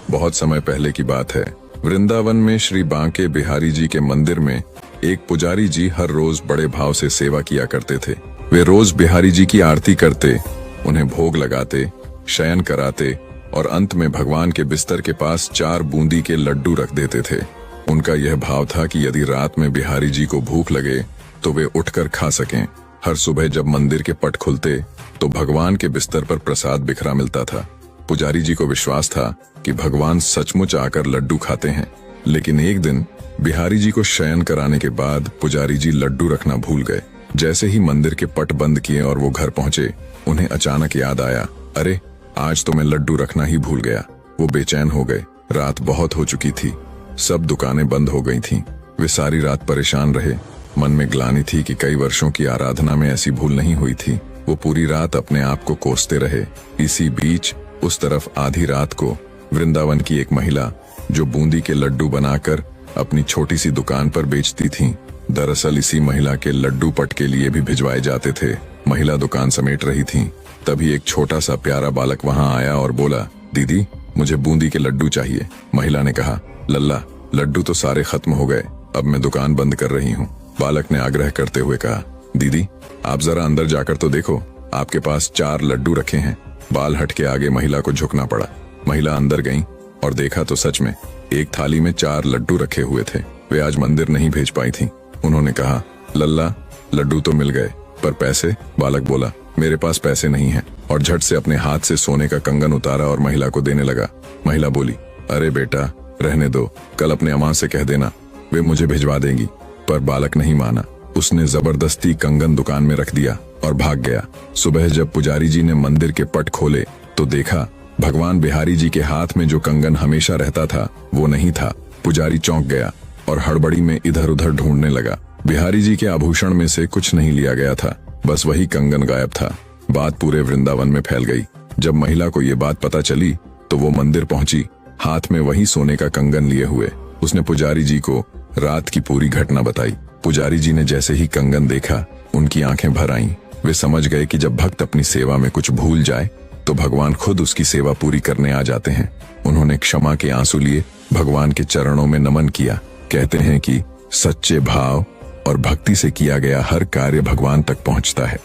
बहुत समय पहले की बात है। वृंदावन में श्री बांके बिहारी जी के मंदिर में एक पुजारी जी हर रोज बड़े भाव से सेवा किया करते थे। वे रोज बिहारी जी की आरती करते, उन्हें भोग लगाते, शयन कराते और अंत में भगवान के बिस्तर के पास 4 बूंदी के लड्डू रख देते थे। उनका यह भाव था कि यदि रात में बिहारी जी को भूख लगे तो वे उठकर खा सकें। हर सुबह जब मंदिर के पट खुलते तो भगवान के बिस्तर पर प्रसाद बिखरा मिलता था। पुजारी जी को विश्वास था कि भगवान सचमुच आकर लड्डू खाते हैं। लेकिन एक दिन बिहारी जी को शयन कराने के बाद पुजारी जी लड्डू रखना भूल गए। जैसे ही मंदिर के पट बंद किए और वो घर पहुंचे, उन्हें अचानक याद आया, अरे आज तो मैं लड्डू रखना ही भूल गया। वो बेचैन हो गए। रात बहुत हो चुकी थी, सब दुकानें बंद हो गई थीं। वे सारी रात परेशान रहे। मन में ग्लानि थी कि कई वर्षों की आराधना में ऐसी भूल नहीं हुई थी। वो पूरी रात अपने आप को कोसते रहे। इसी बीच उस तरफ आधी रात को वृंदावन की एक महिला जो बूंदी के लड्डू बनाकर अपनी छोटी सी दुकान पर बेचती थी, दरअसल इसी महिला के लड्डू पट के लिए भी भिजवाए जाते थे। महिला दुकान समेट रही थी, तभी एक छोटा सा प्यारा बालक वहां आया और बोला, दीदी मुझे बूंदी के लड्डू चाहिए। महिला ने कहा, लल्ला लड्डू तो सारे खत्म हो गए, अब मैं दुकान बंद कर रही हूँ। बालक ने आग्रह करते हुए कहा, दीदी आप जरा अंदर जाकर तो देखो, आपके पास 4 लड्डू रखे हैं। बाल हट के आगे महिला को झुकना पड़ा। महिला अंदर गई और देखा तो सच में एक थाली में 4 लड्डू रखे हुए थे। वे आज मंदिर नहीं भेज पाई थी। उन्होंने कहा, लल्ला लड्डू तो मिल गए, पर पैसे? बालक बोला, मेरे पास पैसे नहीं है, और झट से अपने हाथ से सोने का कंगन उतारा और महिला को देने लगा। महिला बोली, अरे बेटा रहने दो, कल अपने अम्मा से कह देना, वे मुझे भिजवा देंगी। पर बालक नहीं माना। उसने जबरदस्ती कंगन दुकान में रख दिया और भाग गया। सुबह जब पुजारी जी ने मंदिर के पट खोले तो देखा भगवान बिहारी जी के हाथ में जो कंगन हमेशा रहता था वो नहीं था। पुजारी चौंक गया और हड़बड़ी में इधर उधर ढूंढने लगा। बिहारी जी के आभूषण में से कुछ नहीं लिया गया था, बस वही कंगन गायब था। बात पूरे वृंदावन में फैल गई। जब महिला को ये बात पता चली तो वो मंदिर पहुंची, हाथ में वही सोने का कंगन लिए हुए। उसने पुजारी जी को रात की पूरी घटना बताई। पुजारी जी ने जैसे ही कंगन देखा, उनकी आंखें भर आईं। वे समझ गए कि जब भक्त अपनी सेवा में कुछ भूल जाए तो भगवान खुद उसकी सेवा पूरी करने आ जाते हैं। उन्होंने क्षमा के आंसू लिए भगवान के चरणों में नमन किया। कहते हैं कि सच्चे भाव और भक्ति से किया गया हर कार्य भगवान तक पहुंचता है।